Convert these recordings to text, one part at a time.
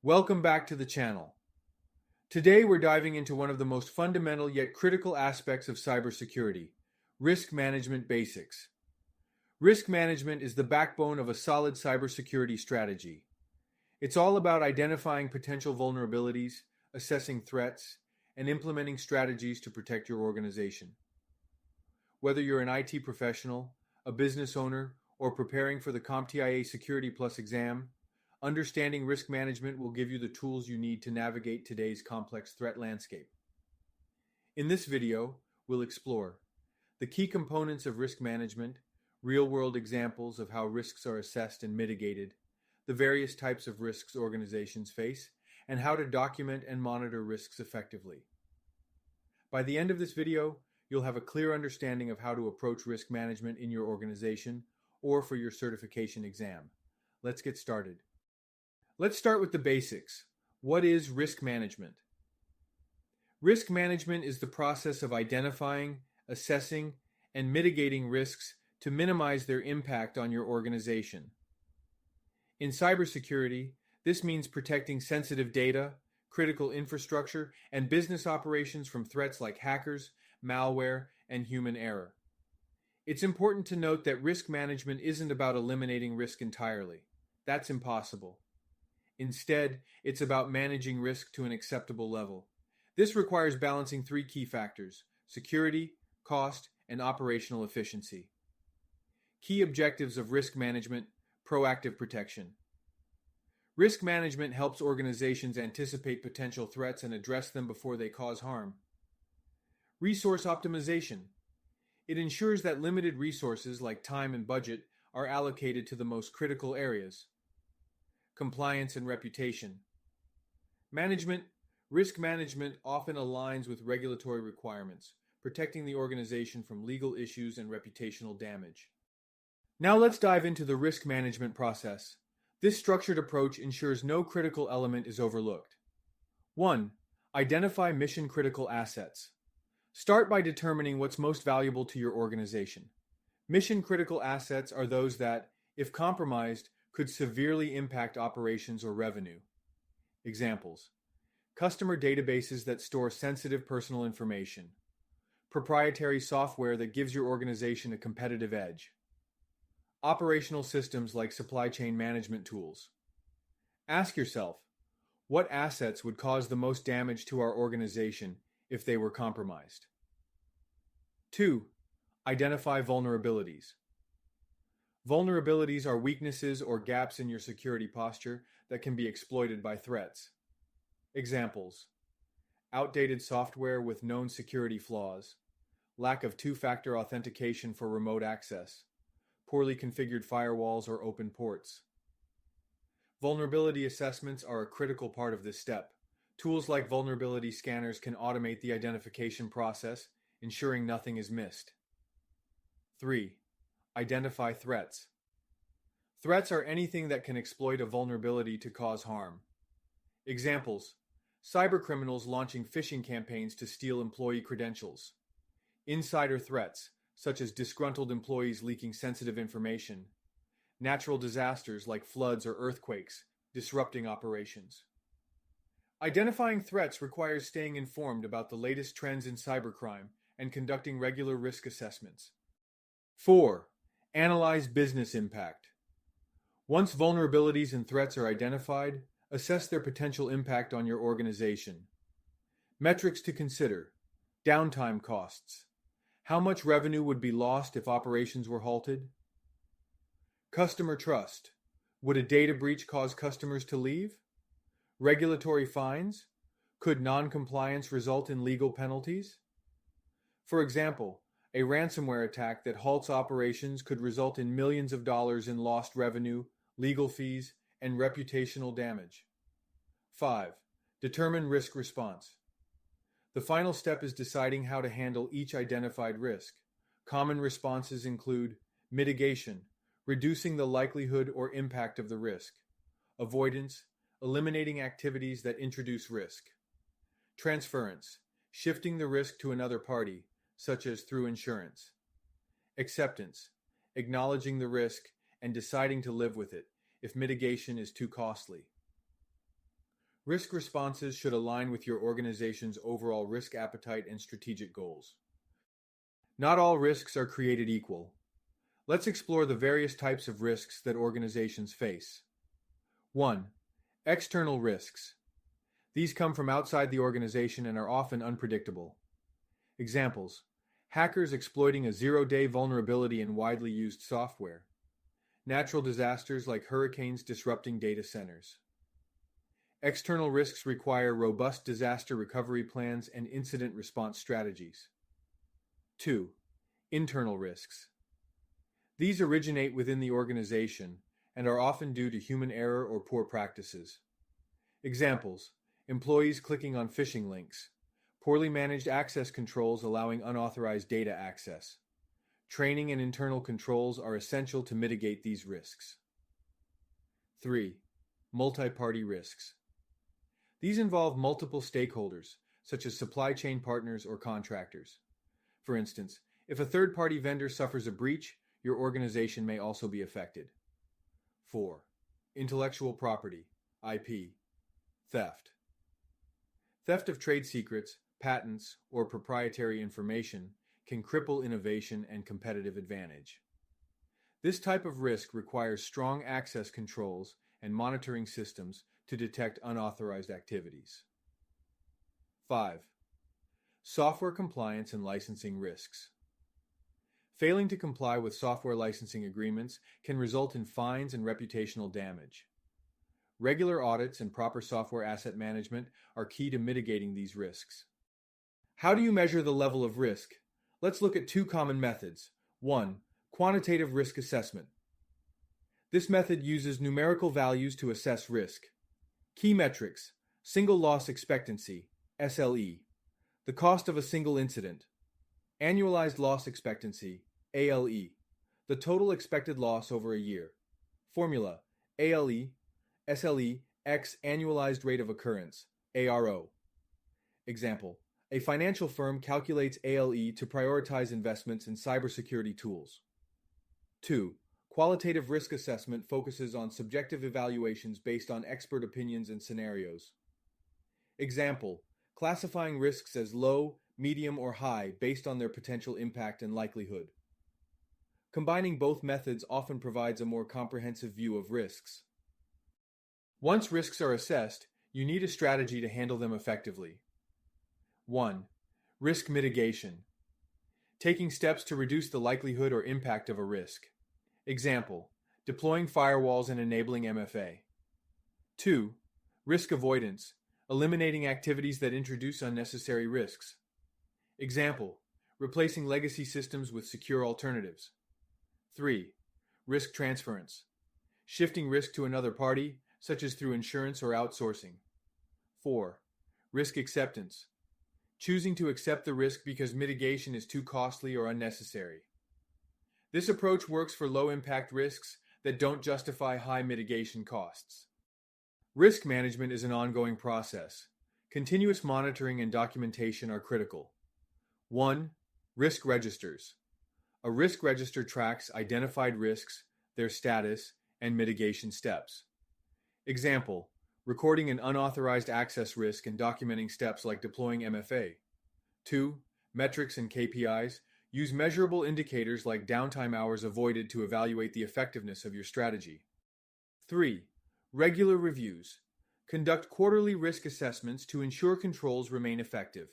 Welcome back to the channel. Today we're diving into one of the most fundamental yet critical aspects of cybersecurity, risk management basics. Risk management is the backbone of a solid cybersecurity strategy. It's all about identifying potential vulnerabilities, assessing threats, and implementing strategies to protect your organization. Whether you're an IT professional, a business owner, or preparing for the CompTIA Security Plus exam, understanding risk management will give you the tools you need to navigate today's complex threat landscape. In this video, we'll explore the key components of risk management, real-world examples of how risks are assessed and mitigated, the various types of risks organizations face, and how to document and monitor risks effectively. By the end of this video, you'll have a clear understanding of how to approach risk management in your organization or for your certification exam. Let's get started. Let's start with the basics. What is risk management? Risk management is the process of identifying, assessing, and mitigating risks to minimize their impact on your organization. In cybersecurity, this means protecting sensitive data, critical infrastructure, and business operations from threats like hackers, malware, and human error. It's important to note that risk management isn't about eliminating risk entirely. That's impossible. Instead, it's about managing risk to an acceptable level. This requires balancing three key factors: security, cost, and operational efficiency. Key objectives of risk management: proactive protection. Risk management helps organizations anticipate potential threats and address them before they cause harm. Resource optimization. It ensures that limited resources like time and budget are allocated to the most critical areas. Compliance and reputation. Risk management often aligns with regulatory requirements, protecting the organization from legal issues and reputational damage. Now let's dive into the risk management process. This structured approach ensures no critical element is overlooked. 1. Identify mission-critical assets. Start by determining what's most valuable to your organization. Mission-critical assets are those that, if compromised, could severely impact operations or revenue. Examples: customer databases that store sensitive personal information, proprietary software that gives your organization a competitive edge, operational systems like supply chain management tools. Ask yourself, what assets would cause the most damage to our organization if they were compromised? 2. Identify vulnerabilities. Vulnerabilities are weaknesses or gaps in your security posture that can be exploited by threats. Examples: outdated software with known security flaws, lack of two-factor authentication for remote access, poorly configured firewalls or open ports. Vulnerability assessments are a critical part of this step. Tools like vulnerability scanners can automate the identification process, ensuring nothing is missed. 3. Identify threats. Threats are anything that can exploit a vulnerability to cause harm. Examples: cybercriminals launching phishing campaigns to steal employee credentials. Insider threats, such as disgruntled employees leaking sensitive information. Natural disasters like floods or earthquakes, disrupting operations. Identifying threats requires staying informed about the latest trends in cybercrime and conducting regular risk assessments. 4. Analyze business impact. Once vulnerabilities and threats are identified, assess their potential impact on your organization. Metrics to consider: downtime costs. How much revenue would be lost if operations were halted? Customer trust. Would a data breach cause customers to leave? Regulatory fines. Could non-compliance result in legal penalties? For example, a ransomware attack that halts operations could result in millions of dollars in lost revenue, legal fees, and reputational damage. 5. Determine risk response. The final step is deciding how to handle each identified risk. Common responses include mitigation, reducing the likelihood or impact of the risk; avoidance, eliminating activities that introduce risk; transference, shifting the risk to another party, such as through insurance; acceptance, acknowledging the risk and deciding to live with it if mitigation is too costly. Risk responses should align with your organization's overall risk appetite and strategic goals. Not all risks are created equal. Let's explore the various types of risks that organizations face. 1. External risks. These come from outside the organization and are often unpredictable. Examples: hackers exploiting a zero-day vulnerability in widely used software. Natural disasters like hurricanes disrupting data centers. External risks require robust disaster recovery plans and incident response strategies. 2. Internal risks. These originate within the organization and are often due to human error or poor practices. Examples: employees clicking on phishing links, poorly managed access controls allowing unauthorized data access. Training and internal controls are essential to mitigate these risks. 3. Multiparty risks. These involve multiple stakeholders, such as supply chain partners or contractors. For instance, if a third-party vendor suffers a breach, your organization may also be affected. 4. Intellectual property, IP. Theft. Theft of trade secrets, patents, or proprietary information can cripple innovation and competitive advantage. This type of risk requires strong access controls and monitoring systems to detect unauthorized activities. 5. Software compliance and licensing risks. Failing to comply with software licensing agreements can result in fines and reputational damage. Regular audits and proper software asset management are key to mitigating these risks. How do you measure the level of risk? Let's look at two common methods. 1. Quantitative risk assessment. This method uses numerical values to assess risk. Key metrics: single loss expectancy, SLE, the cost of a single incident; annualized loss expectancy, ALE, the total expected loss over a year. Formula: ALE, SLE, x annualized rate of occurrence, ARO. Example: a financial firm calculates ALE to prioritize investments in cybersecurity tools. 2. Qualitative risk assessment focuses on subjective evaluations based on expert opinions and scenarios. Example: classifying risks as low, medium, or high based on their potential impact and likelihood. Combining both methods often provides a more comprehensive view of risks. Once risks are assessed, you need a strategy to handle them effectively. 1. Risk mitigation. Taking steps to reduce the likelihood or impact of a risk. Example: deploying firewalls and enabling MFA. 2. Risk avoidance. Eliminating activities that introduce unnecessary risks. Example: replacing legacy systems with secure alternatives. 3. Risk transference. Shifting risk to another party, such as through insurance or outsourcing. 4. Risk acceptance. Choosing to accept the risk because mitigation is too costly or unnecessary. This approach works for low-impact risks that don't justify high mitigation costs. Risk management is an ongoing process. Continuous monitoring and documentation are critical. 1. Risk registers. A risk register tracks identified risks, their status, and mitigation steps. Example: recording an unauthorized access risk and documenting steps like deploying MFA. 2. Metrics and KPIs. Use measurable indicators like downtime hours avoided to evaluate the effectiveness of your strategy. 3. Regular reviews. Conduct quarterly risk assessments to ensure controls remain effective.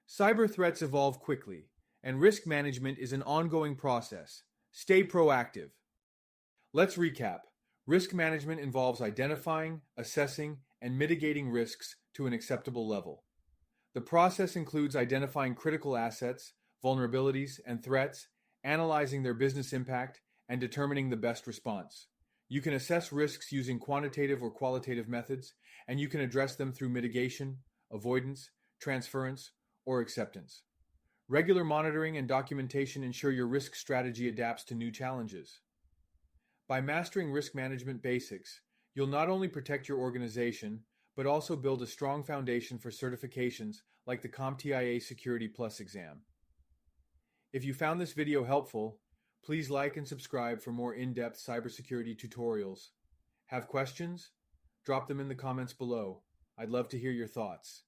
Cyber threats evolve quickly, and risk management is an ongoing process. Stay proactive. Let's recap. Risk management involves identifying, assessing, and mitigating risks to an acceptable level. The process includes identifying critical assets, vulnerabilities, and threats, analyzing their business impact, and determining the best response. You can assess risks using quantitative or qualitative methods, and you can address them through mitigation, avoidance, transference, or acceptance. Regular monitoring and documentation ensure your risk strategy adapts to new challenges. By mastering risk management basics, you'll not only protect your organization, but also build a strong foundation for certifications like the CompTIA Security Plus exam. If you found this video helpful, please like and subscribe for more in-depth cybersecurity tutorials. Have questions? drop them in the comments below. I'd love to hear your thoughts.